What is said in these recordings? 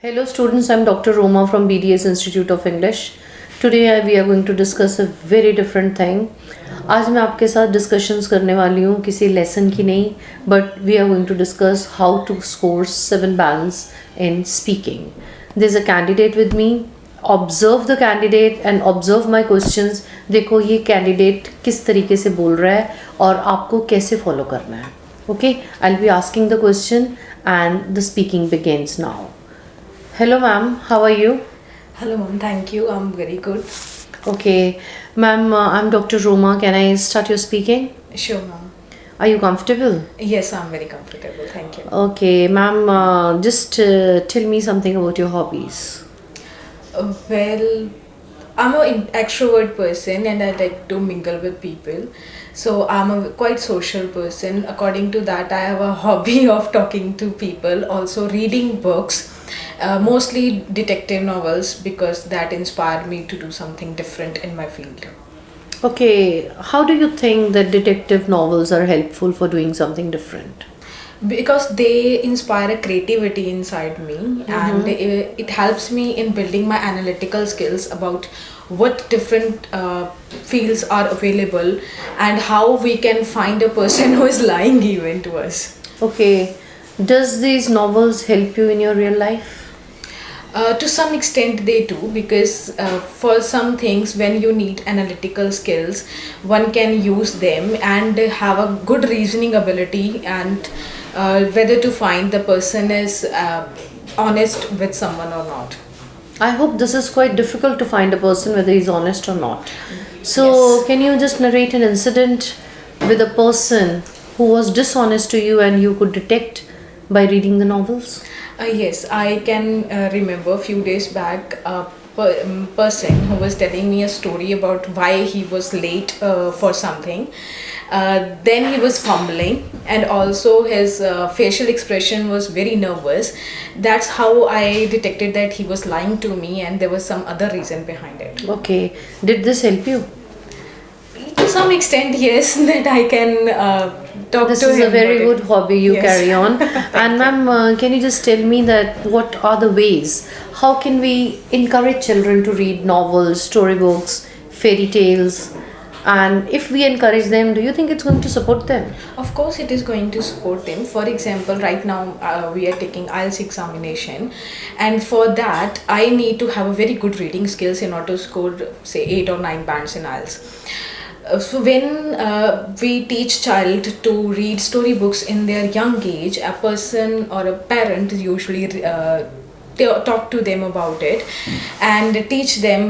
Hello students, I'm Dr. Roma from BDS Institute of English. Today we are going to discuss a very different thing. आज मैं आपके साथ discussions करने वाली हूँ किसी लेसन की नहीं, but we are going to discuss how to score 7 bands in speaking. There's a candidate with me. Observe the candidate and observe my questions. देखो ये candidate किस तरीके से बोल रहा है और आपको कैसे फॉलो करना है. Okay, I'll be asking the question and the speaking begins now. Hello ma'am, how are you? Hello, ma'am. Thank you. I'm very good. Okay, ma'am, I'm Dr. Roma. Can I start your speaking? Sure, ma'am. Are you comfortable? Yes, I'm very comfortable. Thank you. Okay, ma'am, just tell me something about your hobbies. Well, I'm an extrovert person and I like to mingle with people. So I'm a quite social person. According to that, I have a hobby of talking to people, also reading books. Mostly detective novels because that inspired me to do something different in my field. Okay, how do you think that detective novels are helpful for doing something different? Because they inspire a creativity inside me and it helps me in building my analytical skills about what different fields are available and how we can find a person who is lying even to us. Okay, does these novels help you in your real life? To some extent they do because for some things when you need analytical skills one can use them and have a good reasoning ability and whether to find the person is honest with someone or not. I hope this is quite difficult to find a person whether he's honest or not. So, Yes. can you just narrate an incident with a person who was dishonest to you and you could detect by reading the novels? Yes, I can remember a few days back a person who was telling me a story about why he was late for something. Then he was fumbling and also his facial expression was very nervous. That's how I detected that he was lying to me and there was some other reason behind it. Okay, did this help you? To some extent, yes, that I can talk This to is him a very about good it. hobby you Yes. carry on. And ma'am, can you just tell me that what are the ways? How can we encourage children to read novels, storybooks, fairy tales? And if we encourage them, do you think it's going to support them? Of course, it is going to support them. For example, right now we are taking IELTS examination, and for that, I need to have a very good reading skills in order to score, say, 8 or 9 bands in IELTS. So when we teach child to read storybooks in their young age, a person or a parent usually talk to them about it and teach them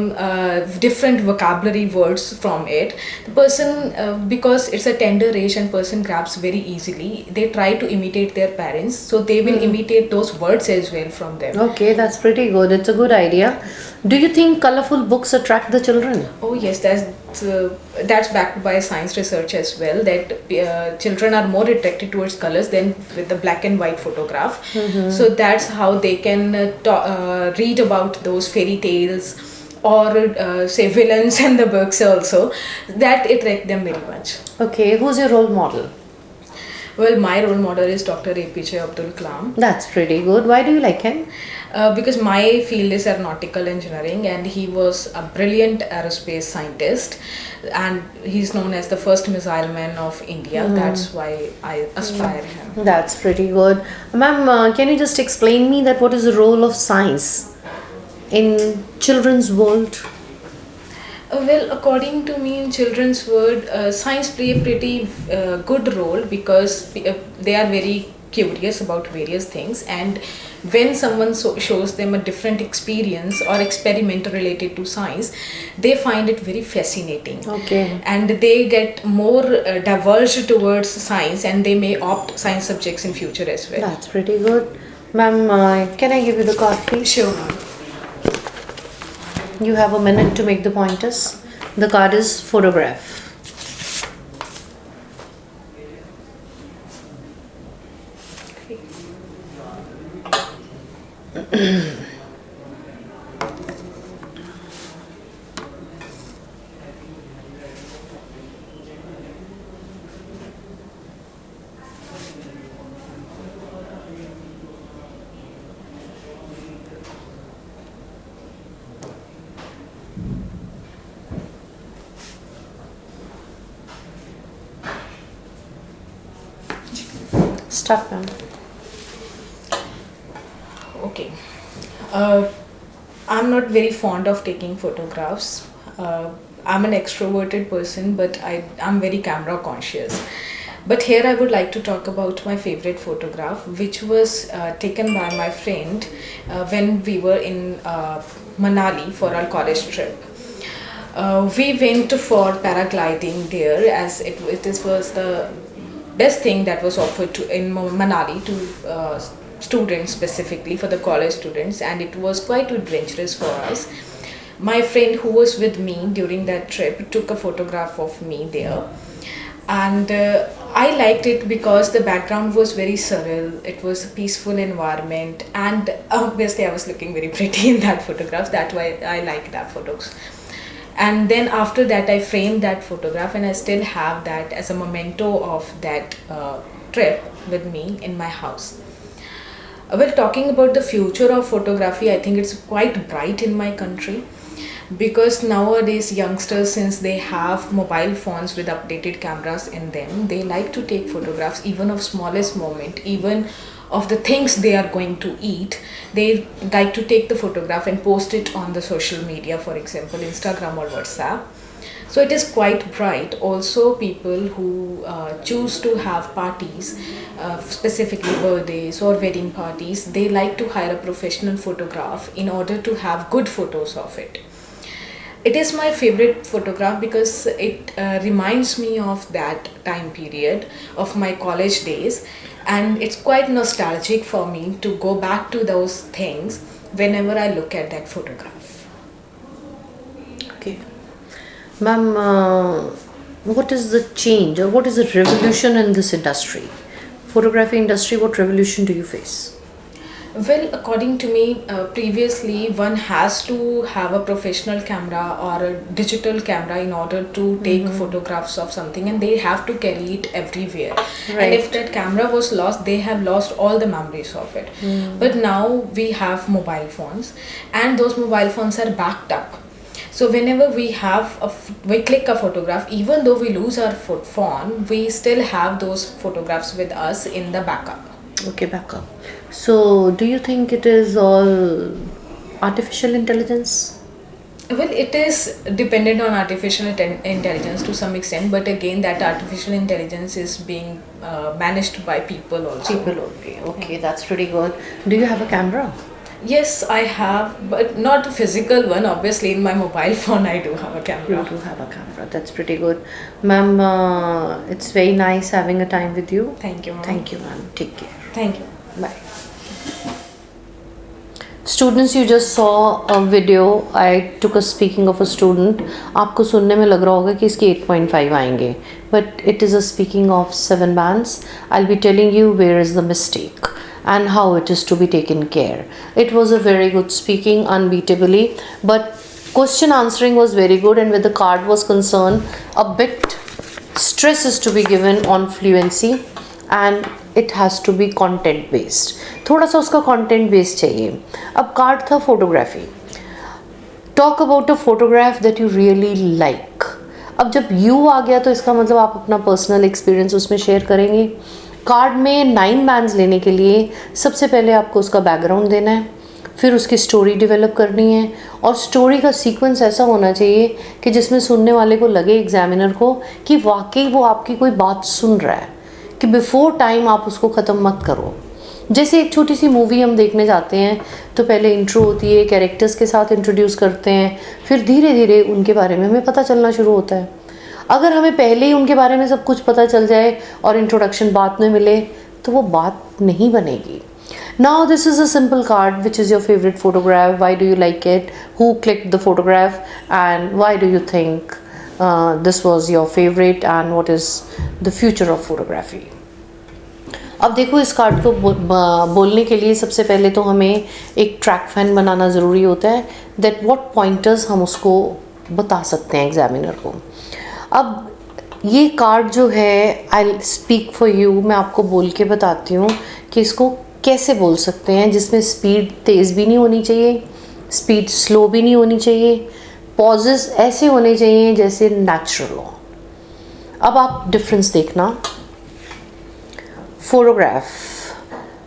different vocabulary words from it. The person, because it's a tender age and person grabs very easily, they try to imitate their parents, so they will imitate those words as well from them. Okay, that's pretty good. It's a good idea. Do you think colorful books attract the children? Oh yes, that's backed by science research as well. That children are more attracted towards colors than with the black and white photograph. So that's how they can read about those fairy tales or say villains in the books also. That attract them very much. Okay, who's your role model? Well, my role model is Dr. APJ Abdul Kalam. That's pretty good. Why do you like him? Because my field is aeronautical engineering and he was a brilliant aerospace scientist and he's known as the first missile man of India. That's why I aspire him. That's pretty good. Ma'am, can you just explain me that what is the role of science in children's world? Well, according to me, in children's world, science play a pretty good role because they are very curious about various things, and when someone shows them a different experience or experiment related to science, they find it very fascinating. Okay. And they get more diverged towards science, and they may opt science subjects in future as well. That's pretty good. Ma'am, can I give you the card, please? Sure, ma'am. You have a minute to make the pointers. The card is photograph. Start, ma'am. Okay. I'm not very fond of taking photographs. I'm an extroverted person, but I'm very camera conscious. But here I would like to talk about my favorite photograph, which was taken by my friend when we were in Manali for our college trip. We went for paragliding there, as this was the best thing that was offered to in Manali to students, specifically for the college students, and it was quite adventurous for us. My friend who was with me during that trip took a photograph of me there, and I liked it because the background was very surreal. It was a peaceful environment, and obviously I was looking very pretty in that photograph. That's why I like that photos. And then after that I framed that photograph, and I still have that as a memento of that trip with me in my house. Well, talking about the future of photography, I think it's quite bright in my country, because nowadays youngsters, since they have mobile phones with updated cameras in them, they like to take photographs even of smallest moment, even of the things they are going to eat. They like to take the photograph and post it on the social media, for example Instagram or WhatsApp. So it is quite bright. Also, people who choose to have parties, specifically birthdays or wedding parties, they like to hire a professional photograph in order to have good photos of it. It is my favorite photograph because it reminds me of that time period of my college days, and it's quite nostalgic for me to go back to those things whenever I look at that photograph. Okay. Ma'am, what is the change or what is the revolution in this industry? Photography industry, what revolution do you face? Well, according to me, previously one has to have a professional camera or a digital camera in order to take photographs of something, and they have to carry it everywhere. Right. And if that camera was lost, they have lost all the memories of it. But now we have mobile phones, and those mobile phones are backed up. So whenever we click a photograph, even though we lose our phone, we still have those photographs with us in the backup. Okay, back up. So, do you think it is all artificial intelligence? Well, it is dependent on artificial intelligence to some extent, but again, that artificial intelligence is being managed by people also. People only. Okay, that's pretty good. Do you have a camera? Yes, I have, but not a physical one. Obviously, in my mobile phone, I do have a camera. You do have a camera. That's pretty good. Ma'am, it's very nice having a time with you. Thank you, ma'am. Thank you, ma'am. Take care. Thank you. Bye. Students, you just saw a video. I took a speaking of a student. आपको सुनने में लग रहा होगा कि इसके 8.5 आएंगे, but it is a speaking of 7 bands. I'll be telling you where is the mistake and how it is to be taken care. It was a very good speaking, unbeatably, but question answering was very good, and where the card was concerned, a bit stress is to be given on fluency, and it has to be content based. थोड़ा सा उसका content based चाहिए. अब card था photography. Talk about a photograph that you really like. अब जब you आ गया तो इसका मतलब आप अपना पर्सनल एक्सपीरियंस उसमें शेयर करेंगे. कार्ड में 9 बैंड्स लेने के लिए सबसे पहले आपको उसका बैकग्राउंड देना है, फिर उसकी स्टोरी डेवलप करनी है, और स्टोरी का सीक्वेंस ऐसा होना चाहिए कि जिसमें सुनने वाले को लगे, एग्जामिनर को, कि वाकई वो आपकी कोई बात सुन रहा है, कि बिफोर टाइम आप उसको ख़त्म मत करो. जैसे एक छोटी सी मूवी हम देखने जाते हैं तो पहले इंट्रो होती है, कैरेक्टर्स के साथ इंट्रोड्यूस करते हैं, फिर धीरे धीरे उनके बारे में हमें पता चलना शुरू होता है. अगर हमें पहले ही उनके बारे में सब कुछ पता चल जाए और इंट्रोडक्शन बाद में मिले तो वो बात नहीं बनेगी. Now this is a simple card. Which is your favorite photograph? Why do you like it? Who clicked the photograph? And why do you think this was your favorite? And what is the future of photography? अब देखो, इस card को बोलने के लिए सबसे पहले तो हमें एक ट्रैक फैन बनाना ज़रूरी होता है. दैट व्हाट पॉइंटर्स हम उसको बता सकते हैं एग्जामिनर को. अब ये कार्ड जो है, आई स्पीक फॉर यू, मैं आपको बोल के बताती हूँ कि इसको कैसे बोल सकते हैं, जिसमें स्पीड तेज़ भी नहीं होनी चाहिए, स्पीड स्लो भी नहीं होनी चाहिए, पॉजेस ऐसे होने चाहिए जैसे नेचुरल हो. अब आप डिफरेंस देखना. फोटोग्राफ।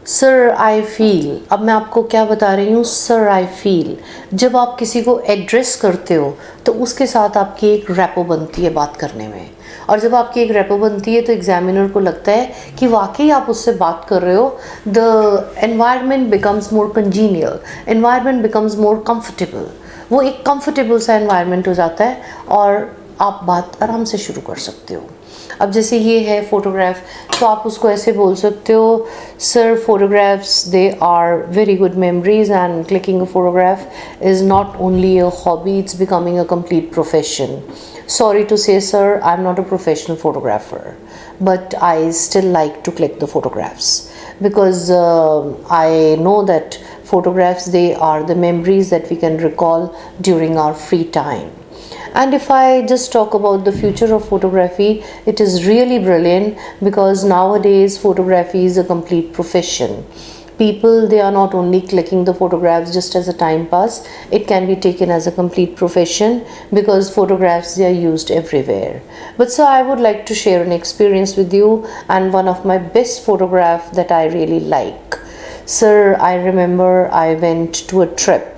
सर आई फील, अब मैं आपको क्या बता रही हूँ, सर आई फील, जब आप किसी को एड्रेस करते हो तो उसके साथ आपकी एक रैपो बनती है बात करने में, और जब आपकी एक रैपो बनती है तो एग्जामिनर को लगता है कि वाकई आप उससे बात कर रहे हो। The environment becomes more congenial, environment becomes more comfortable, वो एक कंफर्टेबल सा एनवायरनमेंट हो जाता है और आप बात आराम से शुरू कर सकते हो। अब जैसे ये है फोटोग्राफ, तो आप उसको ऐसे बोल सकते हो, sir photographs they are very good memories and clicking a photograph is not only a hobby, it's becoming a complete profession. Sorry to say, sir, I'm not a professional photographer, but I still like to click the photographs because I know that photographs, they are the memories that we can recall during our free time. And if I just talk about the future of photography, it is really brilliant because nowadays photography is a complete profession. People, they are not only clicking the photographs just as a time pass, it can be taken as a complete profession because photographs, they are used everywhere. But so I would like to share an experience with you and one of my best photograph that I really like. Sir, I remember I went to a trip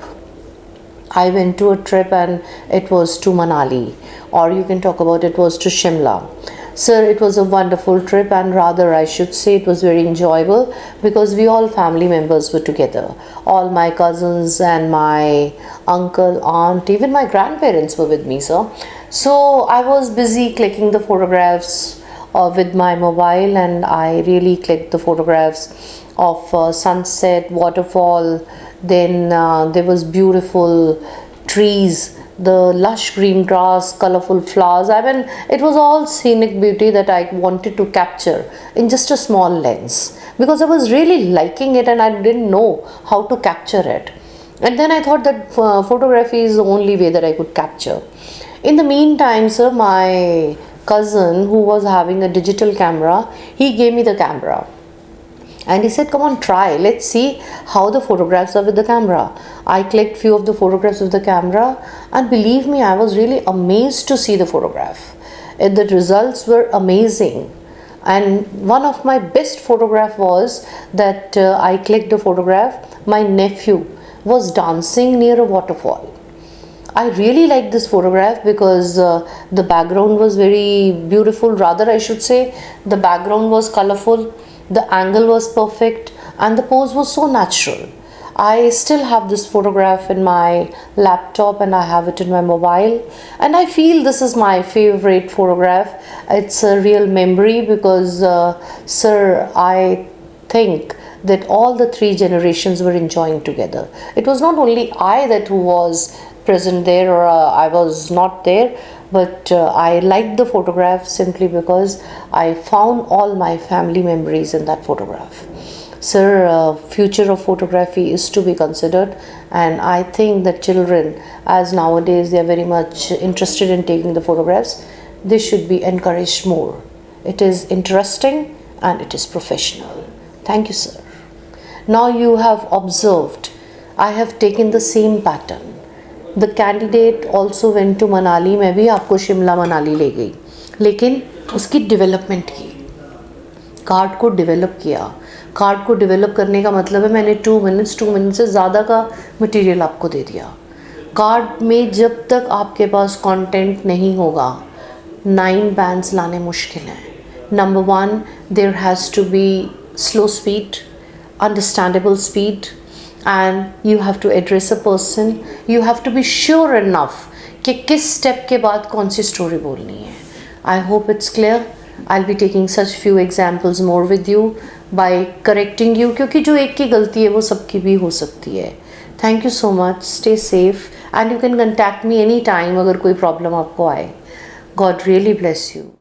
and it was to Manali, or you can talk about it was to Shimla. Sir, it was a wonderful trip, and rather I should say it was very enjoyable because we all family members were together. All my cousins and my uncle, aunt, even my grandparents were with me, sir. So I was busy clicking the photographs with my mobile, and I really clicked the photographs of sunset, waterfall, then there was beautiful trees, the lush green grass, colorful flowers. I mean, it was all scenic beauty that I wanted to capture in just a small lens because I was really liking it and I didn't know how to capture it. And then I thought that photography is the only way that I could capture. In the meantime, sir, my cousin who was having a digital camera, he gave me the camera. And he said, come on, try, let's see how the photographs are with the camera. I clicked few of the photographs with the camera, and believe me, I was really amazed to see the photograph. The results were amazing. And one of my best photograph was that I clicked a photograph. My nephew was dancing near a waterfall. I really liked this photograph because the background was very beautiful. Rather, I should say, the background was colorful. The angle was perfect and the pose was so natural. I still have this photograph in my laptop and I have it in my mobile, and I feel this is my favorite photograph. It's a real memory because sir, I think that all the three generations were enjoying together. It was not only I that who was present there, or I was not there, but I liked the photograph simply because I found all my family memories in that photograph. Sir, future of photography is to be considered, and I think that children, as nowadays they are very much interested in taking the photographs, they should be encouraged more. It is interesting and it is professional. Thank you, sir. Now you have observed, I have taken the same pattern. The candidate also went to Manali. मैं भी आपको शिमला मनाली ले गई, लेकिन उसकी development की, card को develop किया। कार्ड को डेवलप करने का मतलब है मैंने 2 मिनट से ज़्यादा का मटेरियल आपको दे दिया। कार्ड में जब तक आपके पास कंटेंट नहीं होगा, 9 बैंड्स लाने मुश्किल हैं। Number 1, there has to be slow speed, understandable speed, and you have to address a person. You have to be sure enough कि किस स्टेप के बाद कौन सी स्टोरी बोलनी है. I hope it's clear. I'll be taking such few examples more with you by correcting you, क्योंकि जो एक की गलती है वो सबकी भी हो सकती है. Thank you so much. Stay safe and you can contact me anytime अगर कोई प्रॉब्लम आपको आए. God really bless you.